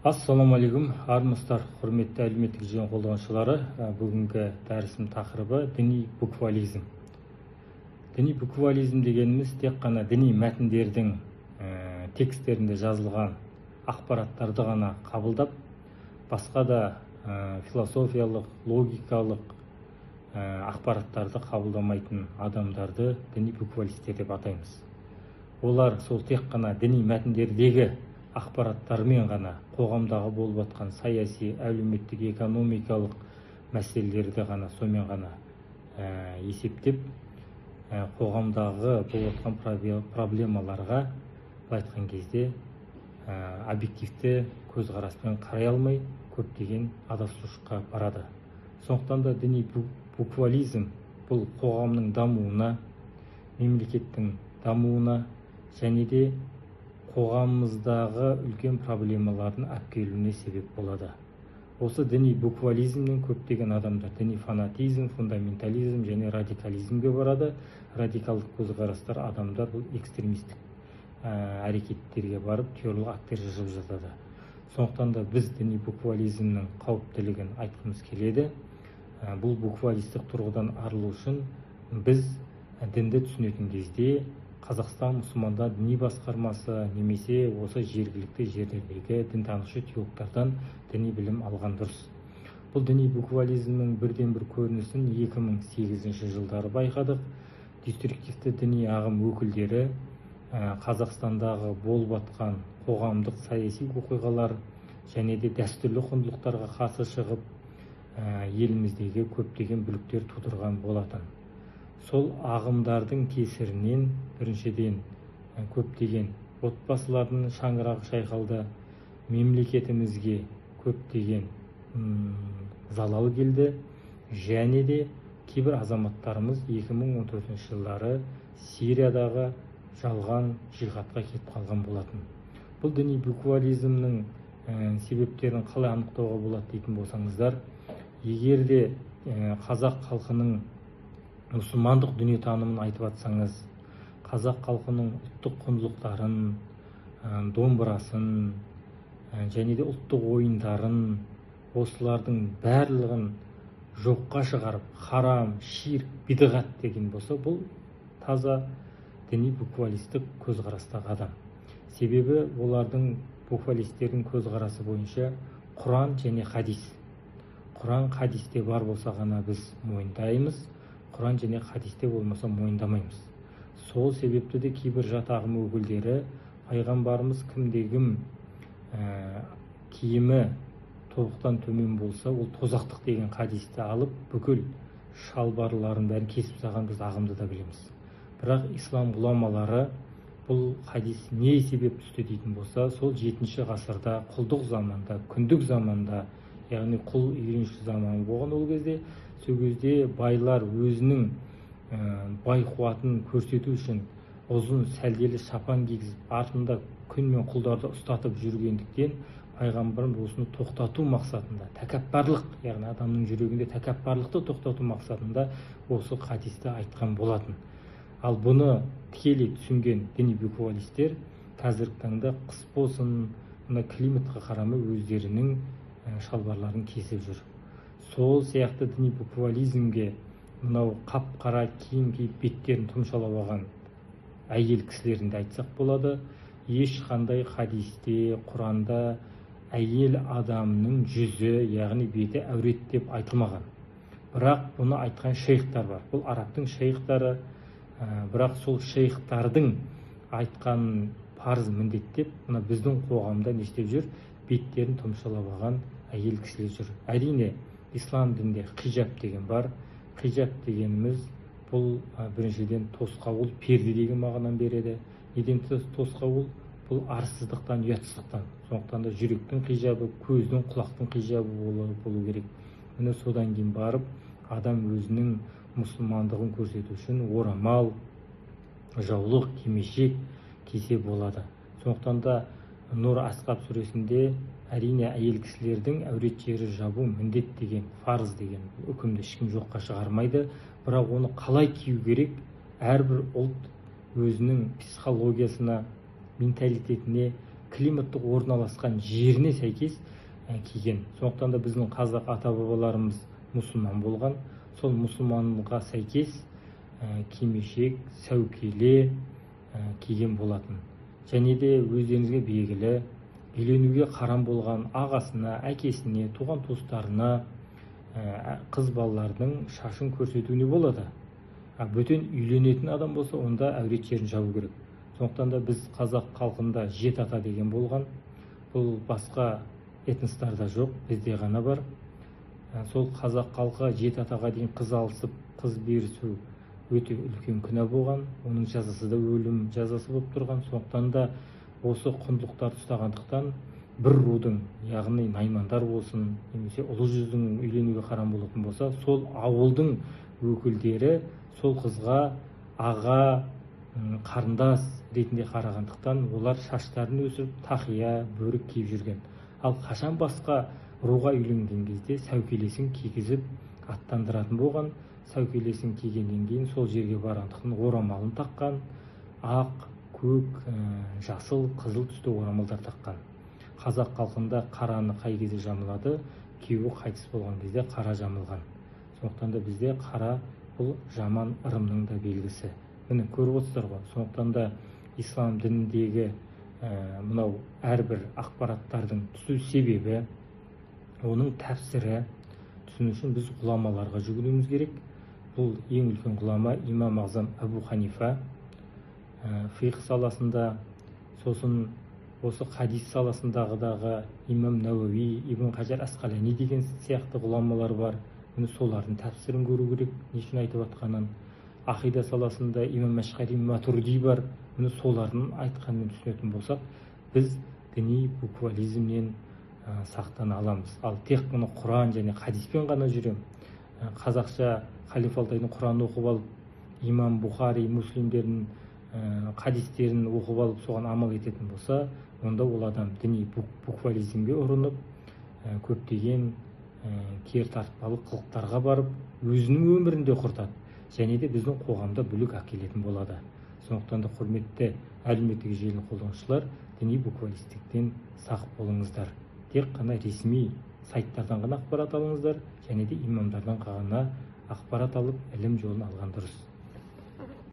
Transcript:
Ассалаумағалейкум, армысыздар, құрметті әлеуметтік желі қолданушылары. Бүгінгі дәрісім тақырыбы діни буквализм. Діни буквализм дегеніміз тек қана діни мәтіндердің тексттерінде жазылған ақпараттарды ғана қабылдап, басқа да философиялық, логикалық ақпараттарды қабылдамайтын адамдарды діни буквалистер деп атаймыз. Олар сол тек қана діни мәтіндердегі ақпараттармен ғана қоғамдағы болып жатқан саяси, әлеуметтік, экономикалық мәселелерді ғана сонымен ғана есептеп, қоғамдағы болып жатқан проблемаларға айтқан кезде объективті көзқараспен қарай алмай, көптеген адасушылыққа барады. Сондықтан да діни буквализм бұл қоғамның дамуына, мемлекеттің дамуына және де қоғамымыздағы үлкен проблемалардың әпкелуіне себеп болады. Осы діни буквализмнен көптеген адамдар діни фанатизм, фундаментализм және радикализмге барады. Радикалдық көзқарастар адамдар бұл экстремистік әрекеттерге барып, террорлық актер жасап жатады. Сондықтан да біз діни буквализмнің қауіптілігін айтқымыз келеді. Бұл буквалистік тұрғыдан арылу үшін біз дінді түсінетін кезде Қазақстан мұсылмандар діни басқармасы немесе осы жергілікті жерлердегі дінтанушы теологтардан діни білім алған дұрыс. Бұл діни буквализмнің бірден-бір көрінісін 2008 жылдары байқадық. Деструктивті діни ағым өкілдері Қазақстандағы болып жатқан қоғамдық саяси оқиғалар және де дәстүрлі құндылықтарға қарсы шығып, еліміздегі көптеген бүліктер тудырған болатын. Сол ағымдардың кесірінен біріншіден көптеген отбасылардың шаңырағы шайқалды, мемлекетімізге көптеген залал келді, және де кейбір азаматтарымыз 2014 жылдары Сириядағы жалған жихадқа кетіп қалған болатын. Бұл діни буквализмнің себептерін қалай анықтауға болады дейтін болсаңыздар, егер де қазақ халқының мұсылмандық дүниетанымын айтып жатсаңыз, қазақ халқының ұлттық құндылықтарын, домбырасын және де ұлттық ойындарын, осылардың барлығын жоққа шығарып, харам, ширк, бидғат деген болса, бұл таза діни буквалистік көзқарастағы адам. Себебі олардың буквалистердің көзқарасы бойынша Құран және хадис. Құран, хадисте бар болса ғана біз мойындаймыз, Құран және хадисте болмаса мойындамаймыз. Сол себепті де кейбір жат ағым өкілдері пайғамбарымыз кімде-кім киімі тобықтан төмен болса, ол тозақтық деген хадисті алып, бүкіл шалбарларын бәрін кесіп тастаған біз ағымды да білеміз. Бірақ ислам ғұламалары бұл хадис не себеп түсті дейтін болса, сол 7-ші ғасырда құлдық заманда, күндік заманда, яғни құл үйренші заманы болған ол кезде, сол кезде байлар өзінің бай қуатын көрсету үшін ұзын сәлделі шапан кигізіп, артында күн мен құлдарды ұстатып жүргендіктен пайғамбарымыз осыны тоқтату мақсатында, тәкаппарлық, яғни адамның жүрегінде тәкаппарлықты тоқтату мақсатында осы хадисті айтқан болатын. Ал бұны тікелей түсінген діни буквалистер қазіргі таңда қыс болсын, мына климатқа қарамай өздерінің шалбарларын кесіп жүр. Сол сияқты діни буквализмге мынау қап-қара киім киіп беттерін тұмшалап алған әйел кісілерінде айтсақ болады, ешқандай хадисте, Құранда әйел адамның жүзі, яғни беті әурет деп айтылмаған. Бірақ бұны айтқан шейхтар бар. Бұл арабтың шейхтары, бірақ сол шейхтардың айтқан парыз міндеттеп, мына біздің қоғамда не істеп жүр? Беттерін тұмшалап алған әйел кісілер жүр. Әрине, ислам дінде хижаб деген бар. Хижаб дегеніміз бұл біріншіден тосқауыл, перде деген мағынаны береді. Неден тосқауыл? Бұл арсыздықтан, ұятсыздықтан. Сондықтан да жүректің хижабы, көздің, құлақтың хижабы болу керек. Міне содан кейін барып, адам өзінің мұсылмандығын көрсету үшін орамал, жаулық, кимешек кисе болады. Сондықтан да Нұр Асқап сүресінде әрине әйел кісілердің әурет жері жабу міндет деген, парыз деген үкімді ешкім жоққа шығармайды. Бірақ оны қалай кию керек, әрбір ұлт өзінің психологиясына, менталитетіне, климаттық орналасқан жеріне сәйкес киген. Сондықтан да біздің қазақ ата бабаларымыз мұсылман болған. Сол мұсылманға сәйкес кимешек, сәукеле киген болатын. Және де өздеріңізге белгілі, үйленуге қарам болған ағасына, әкесіне, туған туыстарына қыз балалардың шашын көрсетуіне болады. Бөтен үйленетін адам болса, онда әурет жерін жабу керек. Сондықтан да біз қазақ халқында жет ата деген болған. Бұл басқа этностарда жоқ, бізде ғана бар. Сол қазақ халқы жет атаға дейін қыз алысып, қыз берісу өте үлкен күнә болған. Оның жазасы да өлім жазасы болып тұрған. Сондықтан да осы құндылықтарды ұстағандықтан бір рудың, яғни наймандар болсын, немесе ұлы жүздің үйленуге қарам болатын болса, сол ауылдың өкілдері сол қызға аға, қарындас ретінде қарағандықтан олар шаштарын өсіріп, тақия, бөрік киіп жүрген. Ал қашан басқа руға үйленген кезде сәукелесін кигізіп аттандыратын болған. Сәукелесін кигеннен кейін сол жерге барғандықтан орамалын таққан, ақ, көк, жасыл, қызыл түсті орамалдар таққан. Қазақ халқында қараны қай кезде жамылады? Күйеуі қайтыс болған кезде қара жамылған. Сондықтан да бізде қара бұл жаман ырымның да белгісі. Міне көріп отырсыздар ғой. Сондықтан да ислам дініндегі мынау әрбір ақпараттардың түсу себебі, оның тәпсірі түсіну үшін біз ғұламаларға жүгінуіміз керек. Бұл ең үлкен ғұлама имам Азам Абу Ханифа фиқх саласында, сосын осы хадис саласындағыдағы имам Науави, Ибн Хажар Асқалани деген сияқты ғұламалар бар. Міне солардың тәпсірін көру керек, не үшін айтып жатқанын. Ақида саласында имам Машғари, Матурди бар. Міне солардың айтқанын түсінетін болсақ, біз діни буквализмнен сақтана аламыз. Ал тек қана Құран және хадиспен ғана жүрем, қазақша Халиф Алтайдың Құранын оқып алып, имам Бухари, Муслимдердің хадистерін оқып алып, соған амал ететін болса, онда ол адам діни буквализмге ұрынып, көптеген кер тартпалы қылықтарға барып, өзінің өмірінде құртады, және де біздің қоғамда бүлік әкелетін болады. Сондықтан да құрметті әлеуметтік желі қолданушылар, діни буквалистіктен сақ болыңыздар. Тек қана ресми сайттардан ғана ақпарат алыңыздар, және де имамдардан ғана ақпарат алып, ілім жолын алған дұрыс.